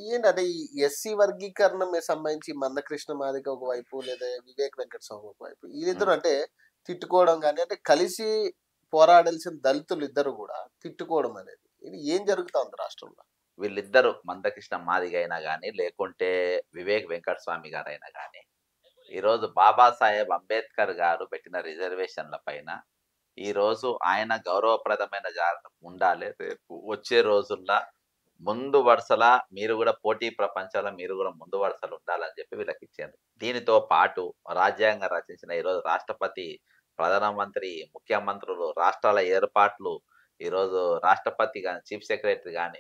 ఏంటంటే ఈ ఎస్సీ వర్గీకరణ సంబంధించి మందకృష్ణ మాదిగ ఒకవైపు లేదా వివేక్ వెంకట స్వామి ఒకవైపు హ్మ్. వీళ్ళిద్దరు అంటే తిట్టుకోవడం కానీ అంటే కలిసి పోరాడాల్సిన దళితులు ఇద్దరు కూడా తిట్టుకోవడం అనేది ఇది ఏం జరుగుతుంది రాష్ట్రంలో. వీళ్ళిద్దరూ మందకృష్ణ మాదిగ అయినా గాని, లేకుంటే వివేక్ వెంకటస్వామి గారైనా గాని, ఈరోజు బాబాసాహెబ్ అంబేద్కర్ గారు పెట్టిన రిజర్వేషన్‌ల పైన ఈరోజు ఆయన గౌరవప్రదమైన ఉండాలి. రేపు వచ్చే రోజుల్లో ముందు వరుసలా మీరు గూడా పోటీ ప్రపంచంలో మీరు గూడా ముందు వరుసలో ఉండాలని జెప్పి వీళ్ళకిచ్చారు. దీనితో పాటు రాజ్యాంగం రచించిన ఈరోజు రాష్ట్రపతి, ప్రధానమంత్రి, ముఖ్యమంత్రులు, రాష్ట్రాల ఏర్పాట్లు, ఈరోజు రాష్ట్రపతి గాని, చీఫ్ సెక్రటరీ గాని,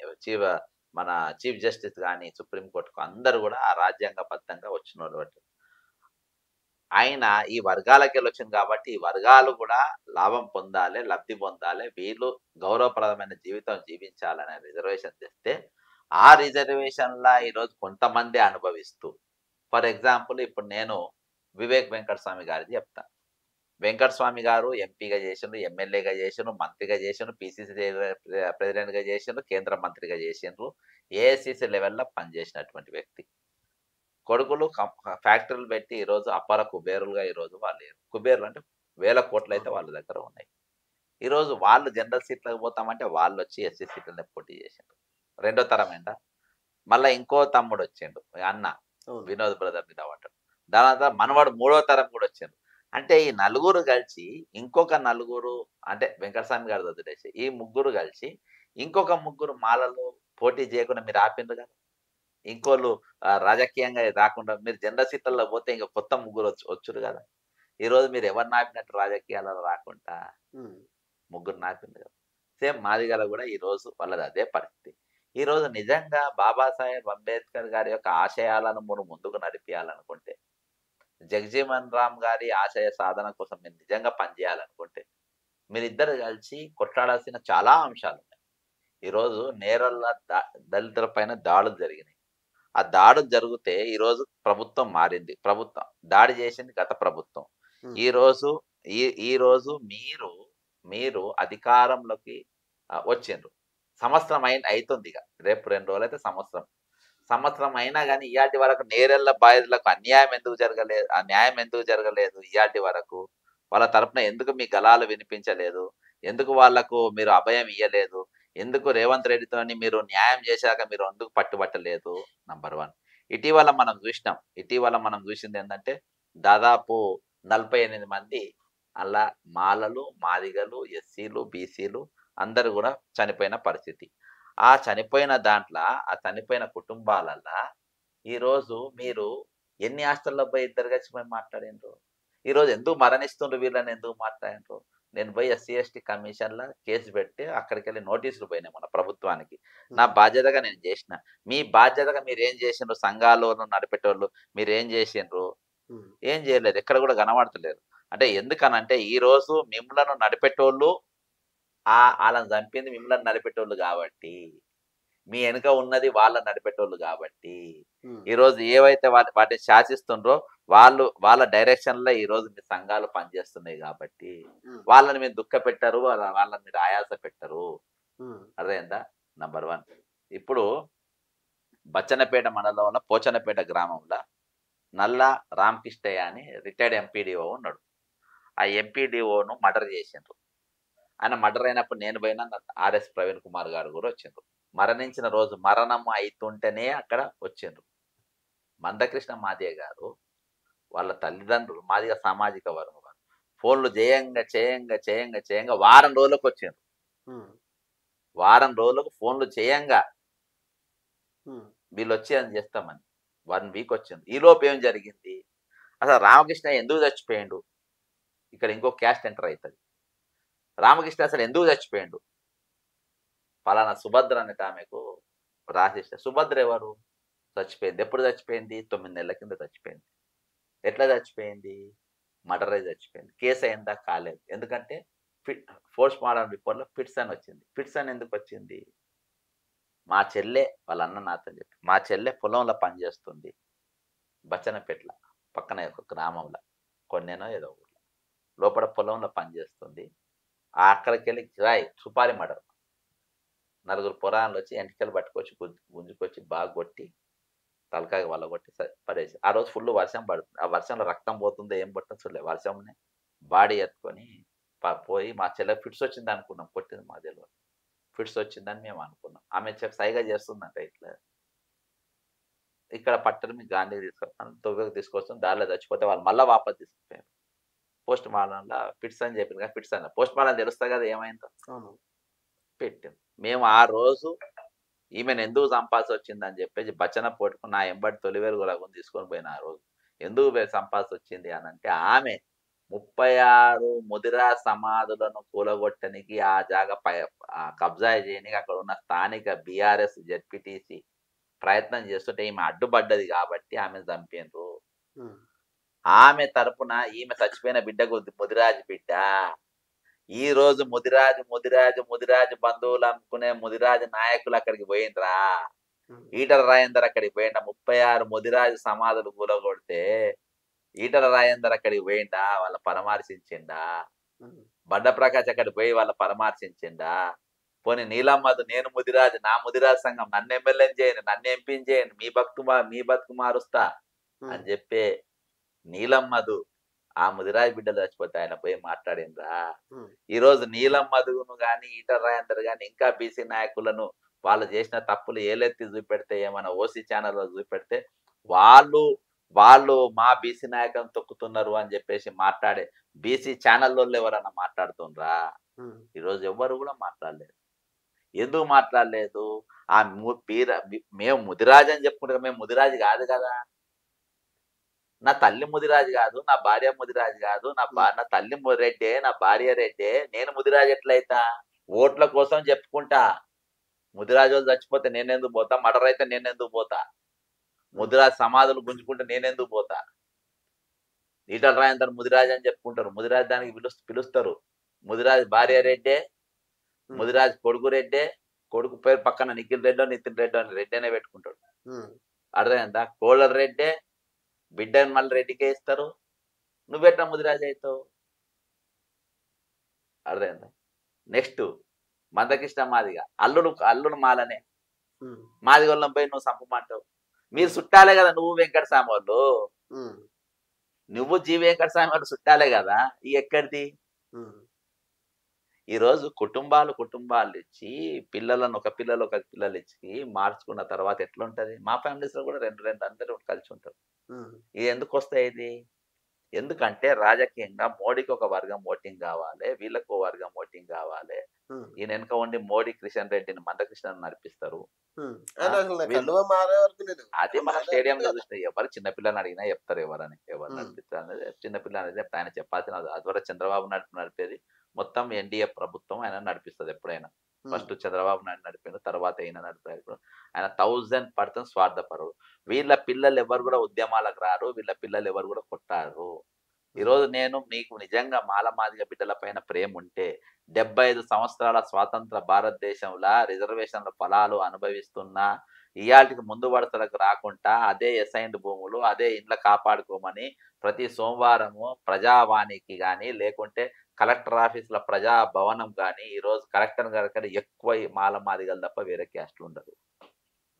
మన చీఫ్ జస్టిస్ గాని, సుప్రీం కోర్ట్‌కు అందరూ గూడా ఆ రాజ్యాంగబద్ధంగా వచ్చినోళ్ళు. ఆయన ఈ వర్గాలకెళ్ళొచ్చింది కాబట్టి, ఈ వర్గాలు గూడా లాభం పొందాలె, లబ్ధి పొందాలె. వీళ్ళు గౌరవప్రదమైన జీవితం జీవించాలనే రిజర్వేషన్ తెస్తే, ఆ రిజర్వేషన్‌ల ఈరోజు కొంతమందే అనుభవిస్తూ, ఫర్ ఎగ్జాంపుల్ ఇప్పుడు నేను వివేక్ వెంకటస్వామి గారిది చెప్తా. వెంకటస్వామి గారు ఎంపీగా చేసిండ్రు, ఎమ్మెల్యేగా చేసిండ్రు, మంత్రిగా చేసిండ్రు, పీసీసీ ప్రెసిడెంట్‌గా చేసిండ్రు, కేంద్ర మంత్రిగా చేసిండ్రు. ఏఐసీసీ లెవెల్‌లో పనిచేసినటువంటి వ్యక్తి. కొడుకులు ఫ్యాక్టరీలు పెట్టి ఈరోజు అపార కుబేరులుగా ఈరోజు వాళ్ళు కుబేరులు అంటే వేల కోట్లయితే వాళ్ళ దగ్గర ఉన్నాయి. ఈరోజు వాళ్ళు జనరల్ సీట్‌లకు పోతామంటే వాళ్ళొచ్చి ఎస్సీ సీట్లనే పోటీ చేసిండ్రు. రెండో తరమేంట. మళ్ళా ఇంకో తమ్ముడొచ్చిండు. అన్న అవును. వినోద్ బ్రదర్ మీద పడ్డాడు. దాని తర్వాత మనవడు మూడో తరం కూడా వచ్చిండు. అంటే ఈ నలుగురు కలిసి ఇంకొక నలుగురు అంటే వెంకటస్వామి గారిది వదిలేసి ఈ ముగ్గురు కలిసి ఇంకొక ముగ్గురు మాలలు పోటీ చేయకుండా మీరు ఆపిండ్రు కదా! ఇంకోళ్ళు రాజకీయంగా రాకుండా మీరు జనరల్ సీట్లలో పోతే ఇంక కొత్త ముగ్గురు వచ్చురు గదా! ఈరోజు మీరు ఎవరిని ఆపినట్టు రాజకీయాలలో రాకుండా హ్మ్. ముగ్గురిని ఆపిండ్రు గదా! సేమ్ మాదిగల గూడా ఈరోజు వాళ్ళది అదే పరిస్థితి. ఈరోజు నిజంగా బాబాసాహెబ్ అంబేద్కర్ గారి యొక్క ఆశయాలను మనం ముందుకు నడిపియాలనుకుంటే, జగజీవన్ రామ్ గారి ఆశయ సాధన కోసం మీరు నిజంగా పనిచేయాలనుకుంటే, మీరిద్దరు కలిసి కొట్లాడాల్సిన చాలా అంశాలున్నాయి. ఈరోజు నేరల్ల దళితుల పైన దాడులు జరిగినాయి. ఆ దాడులు జరిగితే ఈరోజు ప్రభుత్వం మారింది. దాడి చేసింది గత ప్రభుత్వం. హ్మ్. ఈరోజు ఈ ఈరోజు మీరు, మీరు అధికారంలోకి వచ్చిండ్రు. సంవత్సరం అయితుందిగ. రేపు 2 రోజులైతే సంవత్సరం. సంవత్సరం అయినా గాని ఇయ్యాల్టి వరకు నేరెళ్ళ బాధితులకు న్యాయం ఎందుకు జరగలేదు ఇయ్యాల్టి వరకు? వాళ్ళ తరపున ఎందుకు మీ గళాలు వినిపించలేదు? ఎందుకు వాళ్ళకు మీరు అభయం ఇయ్యలేదు? ఎందుకు రేవంత్ రెడ్డితోని మీరు న్యాయం చేశాక మీరు ఎందుకు పట్టుబట్టలేదు? నంబర్ 1. ఇటీవల మనం జూసిందేందంటే, దాదాపు 48 మంది అలా మాలలు, మాదిగలు, ఎస్సీలు, బీసీలు అందరూ గూడా చనిపోయిన పరిస్థితి. ఆ చనిపోయిన కుటుంబాలల్లా ఈరోజు మీరు ఎన్ని హాస్టల్‌లో పోయి ఇద్దరు కలిసి పోయి మాట్లాడిండ్రు? ఈరోజు ఎందుకు మరణిస్తుండ్రు వీళ్ళని ఎందుకు మాట్లాడిండ్రు? నేను పోయి ఎస్సీ, ఎస్టీ కమిషన్‌ల కేస్ పెడితే అక్కడికెళ్ళి నోటీసులు పోయినాయి మన ప్రభుత్వానికి. నా హ్మ్. బాధ్యతగా నేను జేసిన. మీ బాధ్యతగా మీరేం జేసిండ్రు? సంఘాలను నడిపేటోళ్ళు మీరేం జేసిండ్రు? హ్మ్. ఏం జేయలేదు. ఎక్కడ గూడా కనబడతలేరు. అంటే ఎందుకనంటే ఈరోజు మిమ్ములను నడిపేటోళ్ళు ఆళ్ళని చంపింది మిమ్మల్ని నడిపేటోళ్ళు గాబట్టి. మీ ఎనక ఉన్నది వాళ్ళని నడిపేటోళ్ళు గాబట్టి. హ్మ్. ఈరోజు ఏవైతే వాటిని శాసిస్తుండ్రో వాళ్ళ డైరెక్షన్‌లో ఈరోజు మీ సంఘాలు పనిచేస్తున్నాయి గాబట్టి. హ్మ్. వాళ్ళని మీరు దుఃఖపెట్టరు. వాళ్ళని మీరు ఆయాస పెట్టరు. హ్మ్. అర్థమైందా? నంబర్ 1. ఇప్పుడు బచ్చన్నపేట మండలంలో పోచన్నపేట గ్రామంలో నల్లా రామకృష్ణయ్య అని రిటైర్డ్ ఎంపీడీఓ ఉన్నాడు. ఆ ఎంపీడీఓను మర్డర్ చేసిండ్రు. ఆయన మర్డర్ అయినప్పుడు నేను పోయినా ఆర్ఎస్ ప్రవీణ్ కుమార్ గారు కూడా వచ్చిండ్రు. మరణించిన రోజు మరణం అయితుంటేనే అక్కడ వచ్చిండ్రు. మందకృష్ణ మాదిగ గారు వాళ్ళ తల్లిదండ్రులు మాదిగ సామాజిక వర్గం వారు. ఫోన్‌లు చేయంగా వారం రోజులకొచ్చిండ్రు. హ్మ్. వారం రోజులకు ఫోన్‌లు చేయంగా హ్మ్. వీళ్ళొచ్చి అని చేస్తామని. 1 వీక్ వచ్చింది. ఈలోపు ఏం జరిగింది? అసలు రామకృష్ణ ఎందుకు చచ్చిపోయిండు? ఇక్కడ ఇంకో క్యాస్ట్ ఎంటర్ అయితది. రామకృష్ణ అసలు ఎందుకు చచ్చిపోయిండు? పలానా సుభద్ర అనేట ఆమెకు రాసేసిన. సుభద్ర ఎవరు? చచ్చిపోయింది. ఎప్పుడు చచ్చిపోయింది? 9 నెలల కింద చచ్చిపోయింది. ఎట్లా చచ్చిపోయింది? మర్డర్ అయి చచ్చిపోయింది. కేస్ అయిందా? కాలేదు. ఎందుకంటే పోస్ట్ మార్టం రిపోర్ట్‌లో ఫిట్స్ అని వచ్చింది. ఫిట్స్ అని ఎందుకొచ్చింది? మా చెల్లె వాళ్ళ అన్న నాతోని చెప్పి. మా చెల్లె పొలంలో పనిచేస్తుంది. బచ్చన్నపేటల పక్కనే ఒక గ్రామంలో. కొన్నేనో ఏదో ఊర్లో. లోపల పొలంలో పనిచేస్తుంది. అక్కడికెళ్ళి సుపారీ మర్డర్. నలుగురు పొరాన్లొచ్చి ఎంటికలు పట్టుకొచ్చి గుంజుకొచ్చి బాగా కొట్టి తలకాయ వాళ్ళ కొట్టి పడేసి ఆ రోజు ఫుల్ వర్షం పడుతుంది. ఆ వర్షంలో రక్తం పోతుందో ఏం పడుతుందో చూడలేదు. వర్షంని బాడీ ఎత్తుకొని పోయి మా చెల్లె ఫిట్స్ వచ్చింది అనుకున్నాం. కొట్టింది మా తెలవదు. ఫిట్స్ వచ్చిందని మేము అనుకున్నాం. ఆమె సైగ చేస్తుందంట ఇట్లా. ఇక్కడ పట్టణ మీ గాంధీ తీసుకొస్తాను తొవ్వకు తీసుకొస్తాం. దారిలో చచ్చిపోతే వాళ్ళు మళ్ళీ వాపస్ తీసుకుపోయారు. పోస్ట్ మార్టంలో ఫిట్స్ అని చెప్పింది కానీ ఫిట్స్ అన్న పోస్ట్ మార్టం తెలుస్తుంది కదా ఏమైందో పెట్టింది. మేము ఆ రోజు ఈమెను ఎందుకు చంపాల్సి వచ్చిందని చెప్పేసి బచ్చన పోటుకుని నా ఎంబడి తొలివేలు గులాగుని తీసుకొని పోయిన ఆ రోజు ఎందుకు చంపాల్సి వచ్చింది అని అంటే ఆమె 36 ముదిరా సమాధులను కూలగొట్టడానికి ఆ జాగా కబ్జా చేయడానికి అక్కడ ఉన్న స్థానిక బీఆర్ఎస్ జెడ్పీటీసీ ప్రయత్నం చేస్తుంటే ఈమె అడ్డుపడ్డది కాబట్టి ఆమెను చంపారు. ఆమె తరపున ఈమె చచ్చిపోయిన బిడ్డకు ముదిరాజు బిడ్డ ఈ రోజు ముదిరాజు బంధువులు అనుకునే ముదిరాజు నాయకులు అక్కడికి పోయిండ్రా. ఈటల రాజేందర్ అక్కడికి పోయిండా 36 ముదిరాజు సమాధులు కూలగొడితే ఈటల రాజేందర్ అక్కడికి పోయిండా వాళ్ళ పరామర్శించిండా? బండ ప్రకాష్ అక్కడికి పోయి వాళ్ళ పరామర్శించిండా? పోనీ నీలమ్మదు నేను ముదిరాజు నా ముదిరాజు సంఘం నన్ను ఎమ్మెల్యేని చేయండి నన్ను ఎంపీని చేయండి మీ బతుకు మారుస్తా అని చెప్పే నీలమ్మదు ఆ ముదిరాజు బిడ్డలు చచ్చిపోతే ఆయన పోయి మాట్లాడిండ్రా? ఈ రోజు నీలమ్మదును గాని ఈటల రాజేందర్ గాని ఇంకా బీసీ నాయకులను వాళ్ళు చేసిన తప్పులు ఏలెత్తి చూపెడితే ఏమైనా ఓసీ ఛానల్లో చూపెడితే వాళ్ళు మా బీసీ నాయకులను తొక్కుతున్నారు అని చెప్పేసి మాట్లాడే బీసీ ఛానల్లో ఎవరన్నా మాట్లాడుతుండ్రా? ఈరోజు ఎవరు కూడా మాట్లాడలేదు. ఎందుకు మాట్లాడలేదు? ఆ మేము ముదిరాజు అని చెప్పుకుంటే మేము ముదిరాజు కాదు కదా. నా తల్లి ముదిరాజు కాదు, నా భార్య ముదిరాజు కాదు, నా తల్లి రెడ్డే, నా భార్య రెడ్డే, నేను ముదిరాజు ఎట్లయితా? ఓట్ల కోసం చెప్పుకుంటా. ముదిరాజు వాళ్ళు చచ్చిపోతే నేనెందుకు పోతా? మర్డర్ అయితే నేనెందుకు పోతా? ముదిరాజు సమాధులు గుంజుకుంటే నేనెందుకు పోతా? ఈటల రాజేందర్ ముదిరాజు అని చెప్పుకుంటారు. ముదిరాజు దానికి పిలుస్తారు. ముదిరాజు భార్య రెడ్డే, ముదిరాజు కొడుకు రెడ్డే, కొడుకు పేరు పక్కన నిఖిల్ రెడ్డో నితిన్ రెడ్డో అని రెడ్డేనే పెట్టుకుంటాడు. అర్థమైందా? కోళ్ళ రెడ్డే బిడ్డని మళ్ళీ రెడ్డికే ఇస్తారు. నువ్వెట్లా ముదిరాజు అవుతావు? అర్థమైందా? నెక్స్ట్ మందకృష్ణ మాదిగా అల్లుడు మాలనే మాదిగొల్లం పోయి నువ్వు చంపమంటావు. మీరు చుట్టాలే కదా, నువ్వు వెంకటస్వామి వాళ్ళు, నువ్వు జీ వెంకటస్వామి వాళ్ళు చుట్టాలే కదా. ఈ ఎక్కడిది? ఈరోజు కుటుంబాలు ఇచ్చి పిల్లలను ఒక పిల్లలు ఇచ్చి మార్చుకున్న తర్వాత ఎట్లుంటది? మా ఫ్యామిలీస్ లో కూడా రెండు అందరూ కలిసి ఉంటారు. ఇది ఎందుకు వస్తాయి? ఇది ఎందుకంటే రాజకీయంగా మోడీకి ఒక వర్గం ఓటింగ్ కావాలి, వీళ్ళకు ఒక వర్గం ఓటింగ్ కావాలి. ఈయన వెనక ఉండి మోడీ కిషన్ రెడ్డిని మందకృష్ణని నడిపిస్తారు. అదే మన స్టేడియం లో చూసిన ఎవరు చిన్నపిల్లని అడిగినా చెప్తారు ఎవరు నడిపిస్తారు అనేది. చిన్నపిల్ల అనేది ఆయన చెప్పాల్సిన అదివరకు చంద్రబాబు నడిపేది మొత్తం ఎన్డీఏ ప్రభుత్వం ఆయన నడిపిస్తుంది. ఎప్పుడైనా ఫస్ట్ చంద్రబాబు నాయుడు నడిపారు, తర్వాత ఈయన నడిపారు. ఆయన 1000% స్వార్థపరుడు. వీళ్ళ పిల్లలు ఎవరు కూడా ఉద్యమాలకు రారు, వీళ్ళ పిల్లలు ఎవరు కూడా కొట్టారు. ఈరోజు నేను మీకు నిజంగా మాలమాదిగ బిడ్డల పైన ప్రేమ ఉంటే 75 సంవత్సరాల స్వాతంత్ర భారతదేశంలో రిజర్వేషన్ల ఫలాలు అనుభవిస్తున్నా ఇయాటికి ముందు వరుసలకు రాకుండా అదే అసైన్డ్ భూములు అదే ఇండ్ల కాపాడుకోమని ప్రతి సోమవారము ప్రజావాణికి కానీ లేకుంటే కలెక్టర్ ఆఫీసుల ప్రజా భవనం కానీ ఈరోజు కలెక్టర్ గారి ఎక్కువ మాలమాదిగలు తప్ప వేరే క్యాస్ట్లు ఉండరు.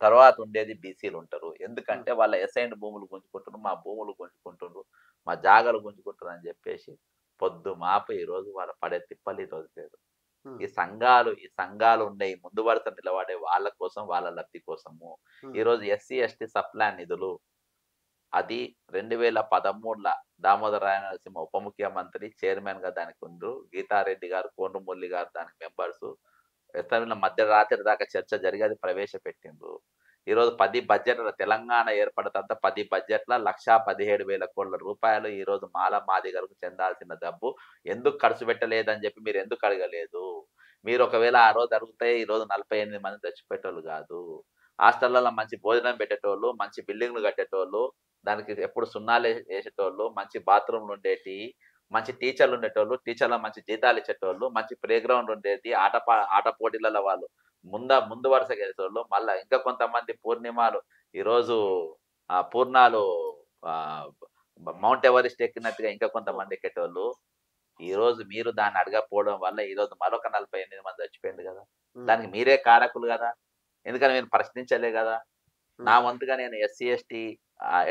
తర్వాత ఉండేది బీసీలు ఉంటారు. ఎందుకంటే వాళ్ళ అసైన్డ్ భూములు గుంజుకుంటున్నారు, మా భూములు గుంజుకుంటున్నారు, మా జాగాలు గుంజుకుంటున్నారు అని చెప్పేసి పొద్దు మాప ఈరోజు వాళ్ళ పడే తిప్పలు ఈరోజు లేదు. ఈ సంఘాలు ఉన్నాయి ముందు వరుస నిలబడే వాళ్ళ కోసం, వాళ్ళ లబ్ధి కోసము. ఈరోజు ఎస్సీ ఎస్టీ సప్లాన్ నిధులు అది 2013 దామోదర రాయనరసింహ ఉప ముఖ్యమంత్రి చైర్మన్ గా దానికి ఉండ్రు. గీతారెడ్డి గారు, కోండ్రుమురళి గారు దానికి మెంబర్స్. మధ్యరాత్రి దాకా చర్చ జరిగి అది ప్రవేశపెట్టిండ్రు. ఈరోజు 10 బడ్జెట్ల తెలంగాణ ఏర్పడతంత 10 బడ్జెట్ల 1,17,000 కోట్ల రూపాయలు ఈరోజు మాదిగలకు చెందాల్సిన డబ్బు ఎందుకు ఖర్చు పెట్టలేదని చెప్పి మీరు ఎందుకు అడగలేదు? మీరు ఒకవేళ ఆ రోజు అడిగితే ఈరోజు 48 మంది తెచ్చిపెట్టేవాళ్ళు కాదు. హాస్టళ్లలో మంచి భోజనం పెట్టేటోళ్ళు, మంచి బిల్డింగ్లు కట్టేటోళ్ళు, దానికి ఎప్పుడు సున్నాలు వేసేటోళ్ళు, మంచి బాత్రూమ్లు ఉండేటి, మంచి టీచర్లు ఉండేటోళ్ళు, టీచర్ల మంచి జీతాలు ఇచ్చేటోళ్ళు, మంచి ప్లే గ్రౌండ్ ఉండేది, ఆట పోటీలలో వాళ్ళు ముందు వరుస గెలిచేవాళ్ళు. మళ్ళీ ఇంకా కొంతమంది పూర్ణిమాలు ఈరోజు పూర్ణాలు మౌంట్ ఎవరెస్ట్ ఎక్కినట్టుగా ఇంకా కొంతమంది ఎక్కేటోళ్ళు. ఈరోజు మీరు దాన్ని అడగకపోవడం వల్ల ఈరోజు మరొక 48 మంది చచ్చిపోయింది కదా. దానికి మీరే కారకులు కదా. ఎందుకని మీరు ప్రశ్నించలే కదా. నా వంతుగా నేను ఎస్సీ ఎస్టీ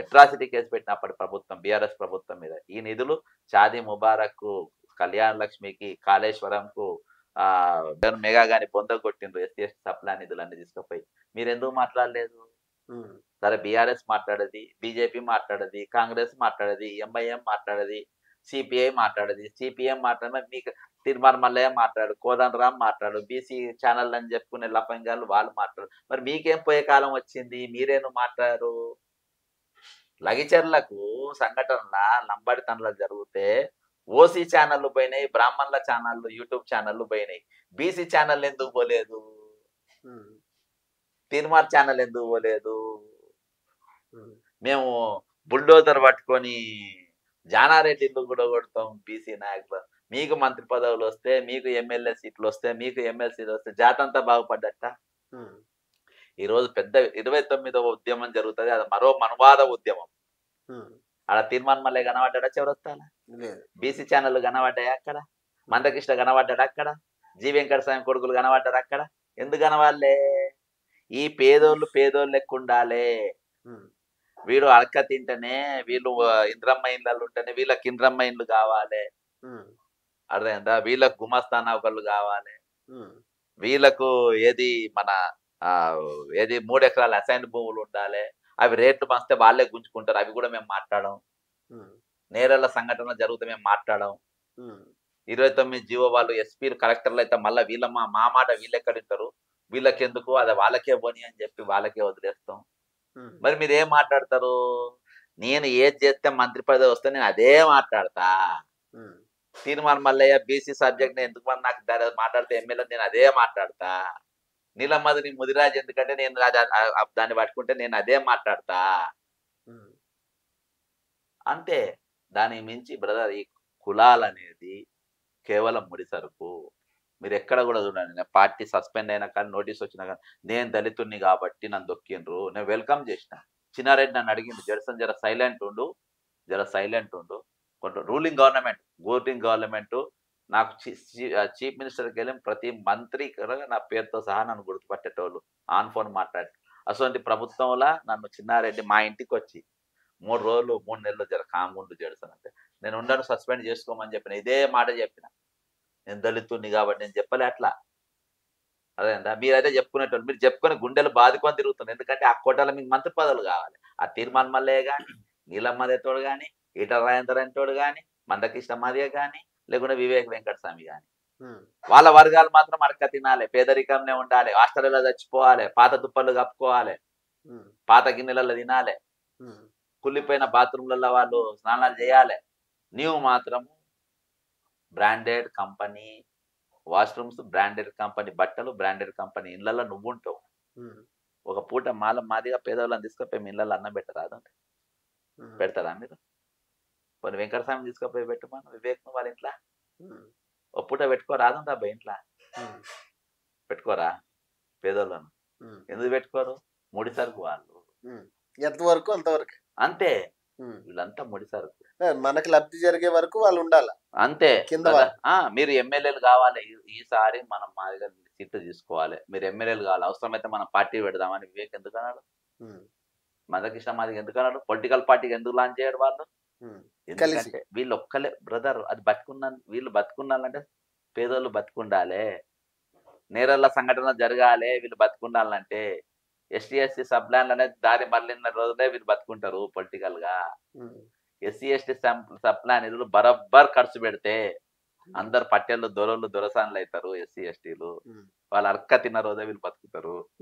అట్రాసిటీ కేసు పెట్టినప్పటి ప్రభుత్వం బీఆర్ఎస్ ప్రభుత్వం మీద ఈ నిధులు షాదీ ముబారక్ కళ్యాణ లక్ష్మికి కాళేశ్వరంకు మెగా గాని పొందగొట్టిండ్రు ఎస్సీ ఎస్టీ సప్లా నిధులు అన్ని తీసుకుపోయి మీరు ఎందుకు మాట్లాడలేదు? సరే బీఆర్ఎస్ మాట్లాడేది, బీజేపీ మాట్లాడేది, కాంగ్రెస్ మాట్లాడేది, ఎంఐఎం మాట్లాడేది, సిపిఐ మాట్లాడేది. సిపిఎం మాట్లాడిన మీకు తిరుమల మల్లయ్య మాట్లాడు, కోదండరామ్ మాట్లాడు, బీసీ ఛానల్ అని చెప్పుకునే లఫంగాలు వాళ్ళు మాట్లాడు. మరి మీకేం పోయే కాలం వచ్చింది? మీరేను మాట్లాడారు? లగిచర్లకు సంఘటనల లంబడితనలు జరిగితే ఓసీ ఛానళ్ళు పోయినాయి, బ్రాహ్మణుల ఛానళ్ళు యూట్యూబ్ ఛానళ్ళు పోయినాయి. బీసీ ఛానల్ ఎందుకు పోలేదు? తిరుమల ఛానల్ ఎందుకు పోలేదు? మేము బుల్డోజర్ పట్టుకొని జానారెడ్డిలు కూడా కొడతాం బీసీ నాయకులు. మీకు మంత్రి పదవులు వస్తే, మీకు ఎమ్మెల్యే సీట్లు వస్తే, మీకు ఎమ్మెల్సీలు వస్తే జాతంతా బాగుపడ్డట. ఈరోజు పెద్ద 29వ ఉద్యమం జరుగుతుంది, అది మరో మనువాద ఉద్యమం. ఆడ తీర్మానం మళ్ళీ కనబడ్డా చివరొస్తాలా? బీసీ ఛానల్ కనబడ్డాయి అక్కడ, మందకృష్ణ కనబడ్డాడు అక్కడ, జి వెంకటస్వామి కొడుకులు కనబడ్డారు అక్కడ. ఎందుకు కనవాళ్ళే? ఈ పేదోళ్ళు లెక్క ఉండాలి. వీడు అడక తింటేనే, వీళ్ళు ఇంద్రమ్మ ఇండ్లు ఉంటేనే వీళ్ళకి ఇంద్రమ్మ ఇండ్లు కావాలి, అర్థమైందా? వీళ్ళకు గుమస్తానా ఒకళ్ళు కావాలి, వీళ్ళకు ఏది మన ఏది 3 ఎకరాల అసైన్ భూములు ఉండాలి, అవి రేట్లు పంచితే వాళ్ళే గుంజుకుంటారు, అవి కూడా మేము మాట్లాడడం. నేరళ్ళ సంఘటన జరిగితే మేము మాట్లాడడం. 29 జీవో వాళ్ళు ఎస్పీలు కలెక్టర్లు అయితే మళ్ళీ వీళ్ళ మా మాట వీళ్ళెక్కడింటారు, వీళ్ళకెందుకు, అది వాళ్ళకే పోని అని చెప్పి వాళ్ళకే వదిలేస్తాం. మరి మీరు ఏం మాట్లాడతారు? నేను ఏది చేస్తే మంత్రి పదవి వస్తే నేను అదే మాట్లాడతా. తీర్మానం మల్లయ్య బీసీ సబ్జెక్ట్ ఎందుకు నాకు మాట్లాడితే ఎమ్మెల్యే నేను అదే మాట్లాడతా. నీలమ్మది ముదిరాజు ఎందుకంటే నేను దాన్ని పట్టుకుంటే నేను అదే మాట్లాడతా. అంతే. దానికి మించి బ్రదర్ ఈ కులాలు అనేది కేవలం ముడి సరుకు. మీరు ఎక్కడ కూడా చూడండి, నేను పార్టీ సస్పెండ్ అయినా కానీ నోటీస్ వచ్చినా కానీ నేను దళితుడిని కాబట్టి నన్ను దొక్కిండ్రు, నేను వెల్కమ్ చేసిన. చిన్నారెడ్డి నన్ను అడిగింది, జడ్సన్ జర సైలెంట్ ఉండు, కొంచెం రూలింగ్ గవర్నమెంట్ నాకు చీఫ్ మినిస్టర్కి వెళ్ళి ప్రతి మంత్రి నా పేరుతో సహా నన్ను గుర్తుపట్టేటోళ్ళు, ఆన్ ఫోన్ మాట్లాడి. అటువంటి ప్రభుత్వంలో నన్ను చిన్నారెడ్డి మా ఇంటికి వచ్చి 3 నెలలు జర కాముండు జడ్సన్ అంటే నేను ఉండను, సస్పెండ్ చేసుకోమని చెప్పిన. ఇదే మాట చెప్పిన, నేను దళితుడిని కాబట్టి నేను చెప్పలే అట్లా. అదేందా? మీరైతే చెప్పుకునేటోళ్ళు, మీరు చెప్పుకొని గుండెలు బాదుకొని తిరుగుతున్నారు. ఎందుకంటే ఆ కోటలో మీకు మంత్రి పదవులు కావాలి. ఆ తీర్మానం మల్లయ్య కానీ, నీలమ్మదేతోడు కానీ, ఈటల రాజేందర్ అంటోడు కానీ, మందకృష్ణ మాదిగ కానీ, లేకుంటే వివేక్ వెంకటస్వామి కానీ, వాళ్ళ వర్గాలు మాత్రం అడక తినాలి, పేదరికంలో ఉండాలి, హాస్టల్లో చచ్చిపోవాలి, పాత దుప్పలు కప్పుకోవాలి, పాత గిన్నెలలో తినాలి, కుళ్ళిపోయిన బాత్రూమ్లలో వాళ్ళు స్నానాలు చేయాలి. నీవు మాత్రం branded company washrooms, branded company బట్టలు, బ్రాండెడ్ కంపెనీ ఇళ్లలో నువ్వు ఉంటావు. ఒక పూట మాదిగా పేదవాళ్ళని తీసుకుపోయి మీ ఇళ్లలో అన్నం పెట్టరాదు? పెడతారా మీరు? కొన్ని వెంకటస్వామి తీసుకుపోయి పెట్టుమని వివేక్ వాళ్ళ ఇంట్లో ఒక పూట పెట్టుకోరాదు అబ్బాయి ఇంట్లో? పెట్టుకోరా పేదోళ్ళను? ఎందుకు పెట్టుకోరు? ముడి సరుకు వాళ్ళు, ఎంతవరకు అంతవరకు అంతే. వీళ్ళంతా ముడి సరుకు, మనకి లబ్ధి జరిగే వరకు వాళ్ళు ఉండాలి అంతే. మీరు ఎమ్మెల్యేలు కావాలి, ఈసారి మనం మా దగ్గర సీట్లు తీసుకోవాలి, మీరు ఎమ్మెల్యేలు కావాలి, అవసరమైతే మనం పార్టీ పెడదామని వివేక్ ఎందుకు అన్నాడు? మందకృష్ణ మాదిగ ఎందుకు అన్నాడు? పొలిటికల్ పార్టీకి ఎందుకు లాంచ్ చేయడు వాళ్ళు? ఎందుకంటే వీళ్ళు ఒక్కలే బ్రదర్, అది వీళ్ళు బతుకున్నాలంటే పేదోళ్ళు బతుకుండాలి, నేరళ్ళ సంఘటన జరగాలి, వీళ్ళు బతుకుండాలంటే. ఎస్టీ ఎస్టీ సబ్ ప్లాన్లు అనేది దారి మళ్ళిన రోజులే వీళ్ళు బతుకుంటారు పొలిటికల్ గా. ఎస్సీ ఎస్టీ సబ్ ప్లాన్ నిధులు బరబ్బర్ ఖర్చు పెడితే అందరు పట్టేళ్ళు దొరసాన్లు అవుతారు. ఎస్సీ ఎస్టీలు వాళ్ళు అర్క తిన్న రోజే వీళ్ళు బతుకుతారు.